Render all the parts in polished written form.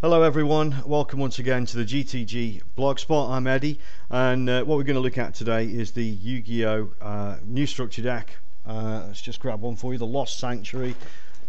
Hello everyone, welcome once again to the GTG Blogspot. I'm Eddie, and what we're going to look at today is the Yugioh new structure deck. Let's just grab one for you, the Lost Sanctuary.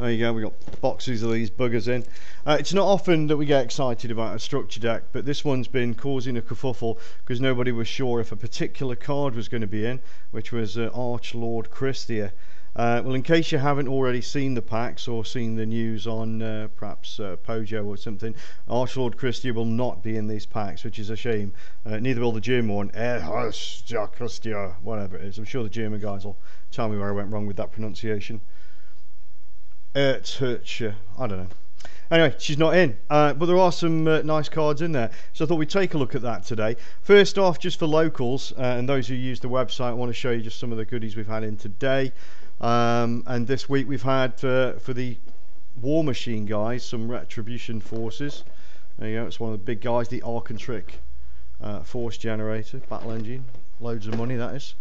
There you go, we've got boxes of these buggers in. It's not often that we get excited about a structure deck, but this one's been causing a kerfuffle because nobody was sure if a particular card was going to be in, which was Archlord Christia. Well, in case you haven't already seen the packs or seen the news on perhaps Pojo or something, Archlord Christia will not be in these packs, which is a shame. Neither will the German one, Christia, whatever it is. I'm sure the German guys will tell me where I went wrong with that pronunciation. I don't know. Anyway, she's not in, but there are some nice cards in there, so I thought we'd take a look at that today. First off, just for locals and those who use the website, I want to show you just some of the goodies we've had in today. And this week we've had for the War Machine guys some Retribution Forces. There you go, it's one of the big guys, the Arcantric Force Generator, Battle Engine, loads of money that is.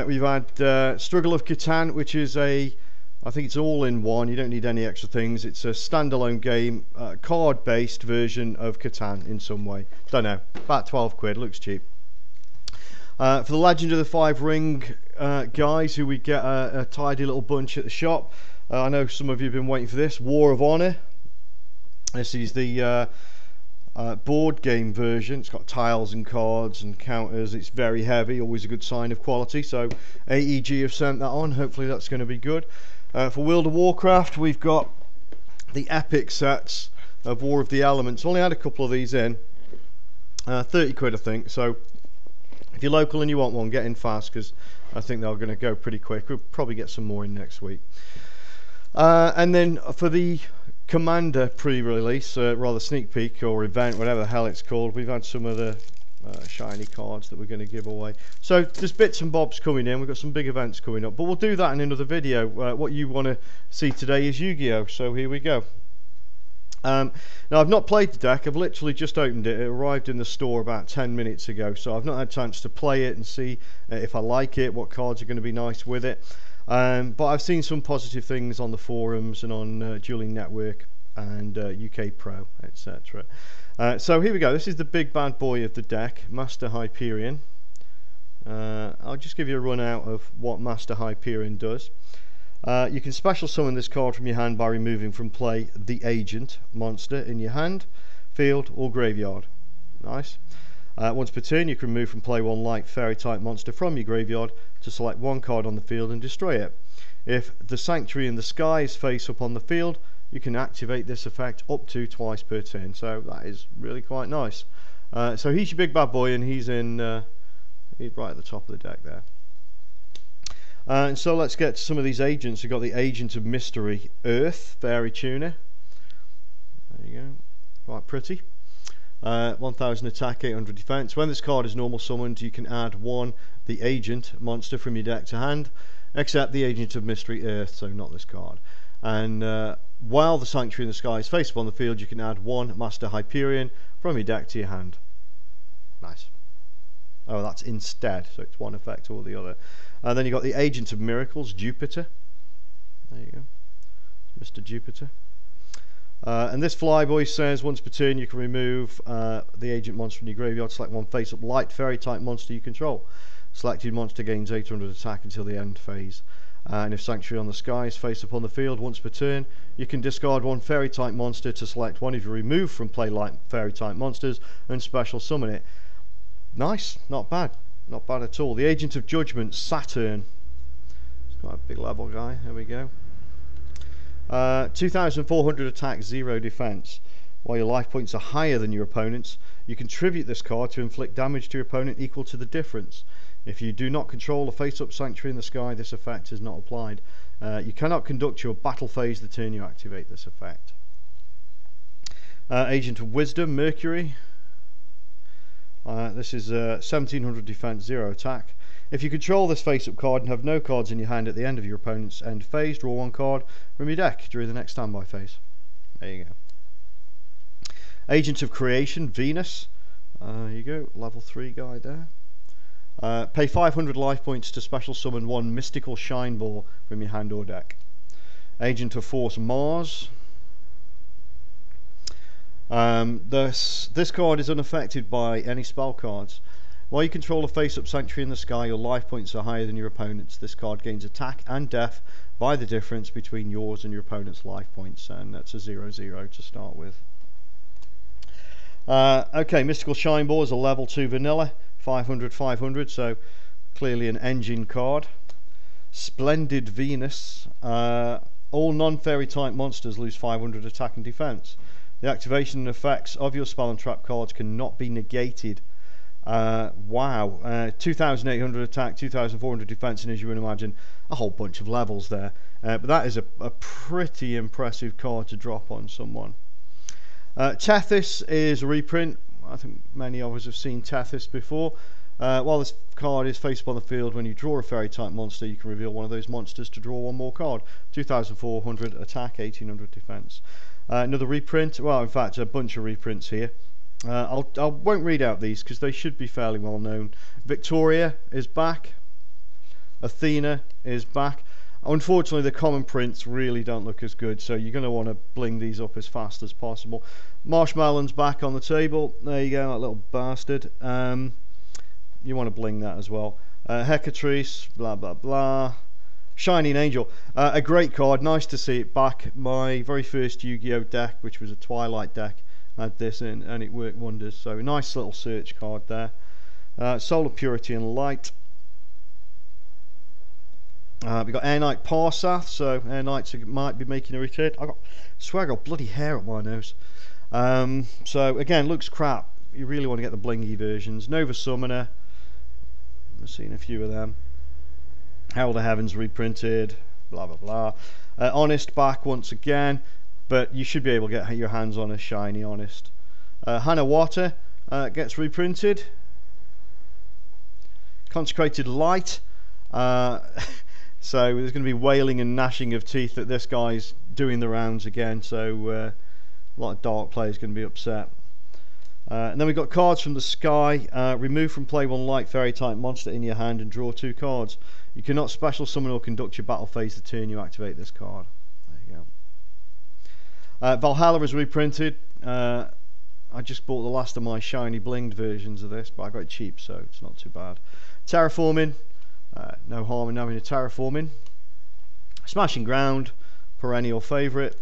We've had Struggle of Catan, which is I think it's all-in-one, you don't need any extra things. It's a standalone game, card-based version of Catan in some way. Don't know, about 12 quid, looks cheap. For the Legend of the Five Ring guys, who we get a tidy little bunch at the shop. I know some of you have been waiting for this. War of Honor. This is the board game version. It's got tiles and cards and counters. It's very heavy, always a good sign of quality. So AEG have sent that on. Hopefully that's going to be good. For World of Warcraft, we've got the epic sets of War of the Elements. Only had a couple of these in. 30 quid I think. So if you're local and you want one, get in fast because I think they're going to go pretty quick. We'll probably get some more in next week. And then for the Commander pre-release, rather sneak peek or event, whatever the hell it's called, we've had some of the shiny cards that we're going to give away. So there's bits and bobs coming in. We've got some big events coming up, but we'll do that in another video. What you want to see today is Yu-Gi-Oh! So here we go. Now I've not played the deck, I've literally just opened it. It arrived in the store about 10 minutes ago, so I've not had a chance to play it and see if I like it, what cards are going to be nice with it. But I've seen some positive things on the forums and on Dueling Network and UK Pro, etc. So here we go, this is the big bad boy of the deck, Master Hyperion. I'll just give you a run out of what Master Hyperion does. You can special summon this card from your hand by removing from play the agent monster in your hand, field or graveyard. Nice. Once per turn you can remove from play one light fairy type monster from your graveyard to select one card on the field and destroy it. If the Sanctuary in the Sky is face up on the field, you can activate this effect up to twice per turn, so that is really quite nice. So he's your big bad boy, and he's right at the top of the deck there. And so let's get to some of these agents. We've got the Agent of Mystery, Earth, Fairy Tuner. There you go, quite pretty. 1000 attack, 800 defense. When this card is normal summoned, you can add one the Agent monster from your deck to hand, except the Agent of Mystery, Earth, so not this card. And while the Sanctuary in the Sky is face up on the field, you can add one Master Hyperion from your deck to your hand. Nice. Oh, that's instead, so it's one effect or the other. And then you've got the Agent of Miracles, Jupiter. There you go, Mr. Jupiter. And this flyboy says once per turn you can remove the agent monster from your graveyard, select one face-up light fairy type monster you control. Selected monster gains 800 attack until the end phase. And if Sanctuary on the Sky is face up on the field once per turn, you can discard one fairy type monster to select one of your removed from play light fairy type monsters and special summon it. Nice, not bad. Not bad at all. The Agent of Judgment, Saturn. It's quite a big level guy. There we go. 2400 attack, 0 defense. While your life points are higher than your opponent's, you can tribute this card to inflict damage to your opponent equal to the difference. If you do not control a face-up Sanctuary in the Sky, this effect is not applied. You cannot conduct your battle phase the turn you activate this effect. Agent of Wisdom, Mercury. This is 1700 defense, 0 attack. If you control this face-up card and have no cards in your hand at the end of your opponent's end phase, draw one card from your deck during the next standby phase. There you go. Agent of Creation, Venus. There you go, level 3 guy there. Pay 500 life points to special summon one Mystical Shine Ball from your hand or deck. Agent of Force, Mars. This card is unaffected by any spell cards. While you control a face-up sanctuary in the sky, your life points are higher than your opponent's. This card gains attack and death by the difference between yours and your opponent's life points, and that's a 0/0 to start with. Okay, Mystical Shine Ball is a level 2 vanilla, 500/500, so clearly an engine card. Splendid Venus. All non-fairy type monsters lose 500 attack and defense. The activation and effects of your spell and trap cards cannot be negated. Wow, 2,800 attack, 2,400 defense, and as you would imagine, a whole bunch of levels there. But that is a pretty impressive card to drop on someone. Tethys is a reprint. I think many of us have seen Tethys before. While this card is face up on the field, when you draw a fairy type monster, you can reveal one of those monsters to draw one more card. 2,400 attack, 1,800 defense. Another reprint. Well, in fact, a bunch of reprints here. I won't read out these because they should be fairly well known. Victoria is back. Athena is back. Unfortunately, the common prints really don't look as good, so you're going to want to bling these up as fast as possible. Marshmallow's back on the table. There you go, that little bastard. You want to bling that as well. Hecatrice, blah blah blah. Shining Angel, a great card. Nice to see it back. My very first Yu-Gi-Oh deck, which was a Twilight deck, had this in, and it worked wonders. So nice little search card there. Solar Purity and Light. We've got Air Knight Parsath, so Air Knights might be making a return. I swear I got bloody hair up my nose. So again, looks crap. You really want to get the blingy versions. Nova Summoner, I've seen a few of them. Herald of Heavens reprinted, blah blah blah. Honest back once again, but you should be able to get your hands on a shiny Honest. Hanawata gets reprinted. Consecrated Light. So there's going to be wailing and gnashing of teeth that this guy's doing the rounds again, so a lot of dark players going to be upset. And then we've got cards from the sky. Remove from play one light fairy type monster in your hand and draw 2 cards. You cannot special summon or conduct your battle phase the turn you activate this card. There you go. Valhalla is reprinted. I just bought the last of my shiny blinged versions of this, but I got it cheap, so it's not too bad. Terraforming. No harm in having a terraforming. Smashing Ground, perennial favourite.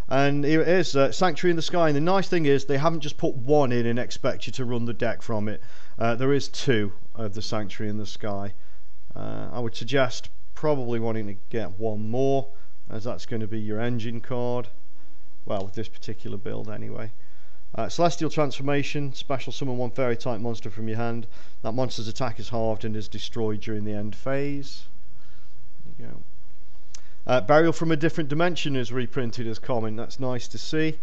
And here it is, Sanctuary in the Sky. And the nice thing is they haven't just put one in and expect you to run the deck from it. There is 2 of the Sanctuary in the Sky. I would suggest probably wanting to get one more, as that's going to be your engine card. Well, with this particular build anyway. Celestial Transformation, special summon one fairy type monster from your hand. That monster's attack is halved and is destroyed during the end phase. There you go. Burial from a Different Dimension is reprinted as common. That's nice to see.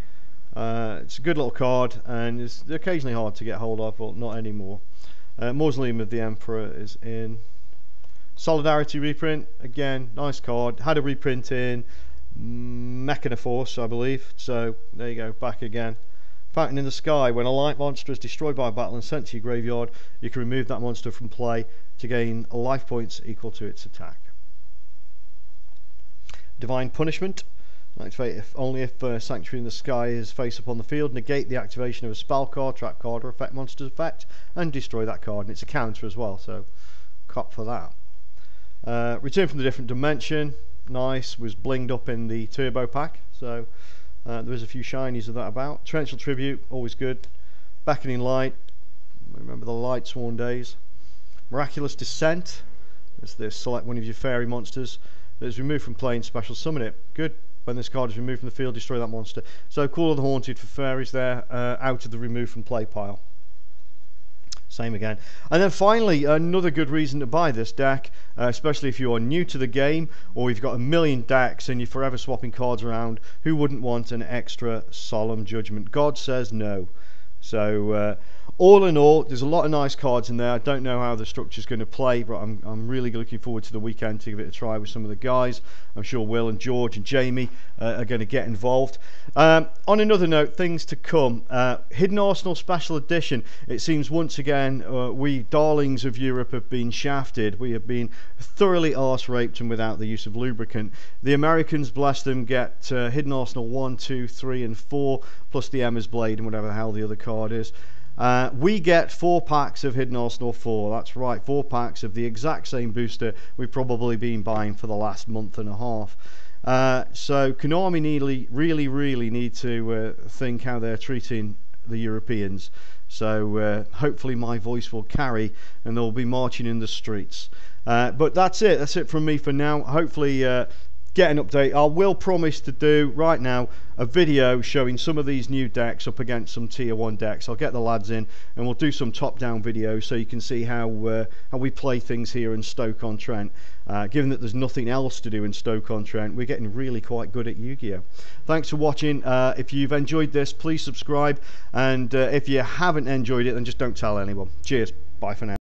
It's a good little card, and it's occasionally hard to get hold of, but not anymore. Mausoleum of the Emperor is in. Solidarity reprint, again, nice card. Had a reprint in Mechanoforce, I believe. So there you go, back again. Fountain in the Sky. When a light monster is destroyed by a battle and sent to your graveyard, you can remove that monster from play to gain life points equal to its attack. Divine Punishment. Activate only if Sanctuary in the Sky is face up on the field. Negate the activation of a spell card, trap card, or affect monster's effect, and destroy that card. And it's a counter as well, so cop for that. Return from the Different Dimension. Nice. Was blinged up in the Turbo Pack, so there is a few shinies of that about. Torrential Tribute, always good. Beckoning Light. Remember the Light Sworn days. Miraculous Descent. That's this. Select one of your fairy monsters that is removed from play and special summon it. Good. When this card is removed from the field, destroy that monster. So Call of the Haunted for fairies there, out of the remove from play pile. Same again. And then finally, another good reason to buy this deck, especially if you are new to the game, or you've got a million decks and you're forever swapping cards around. Who wouldn't want an extra Solemn Judgment? God says no. So all in all, there's a lot of nice cards in there. I don't know how the structure's going to play, but I'm really looking forward to the weekend to give it a try with some of the guys. I'm sure Will and George and Jamie are going to get involved. On another note, things to come. Hidden Arsenal Special Edition. It seems once again we darlings of Europe have been shafted. We have been thoroughly arse raped and without the use of lubricant. The Americans, bless them, get Hidden Arsenal 1, 2, 3 and 4 plus the Emma's Blade and whatever the hell the other card is. We get 4 packs of Hidden Arsenal 4. That's right, 4 packs of the exact same booster we've probably been buying for the last month and a half. So Konami really need to think how they're treating the Europeans. So hopefully my voice will carry and they'll be marching in the streets. But that's it from me for now. Hopefully get an update. I will promise to do right now a video showing some of these new decks up against some tier 1 decks. I'll get the lads in and we'll do some top down videos so you can see how we play things here in Stoke-on-Trent. Given that there's nothing else to do in Stoke-on-Trent, we're getting really quite good at Yu-Gi-Oh! Thanks for watching. If you've enjoyed this, please subscribe, and if you haven't enjoyed it, then just don't tell anyone. Cheers, bye for now.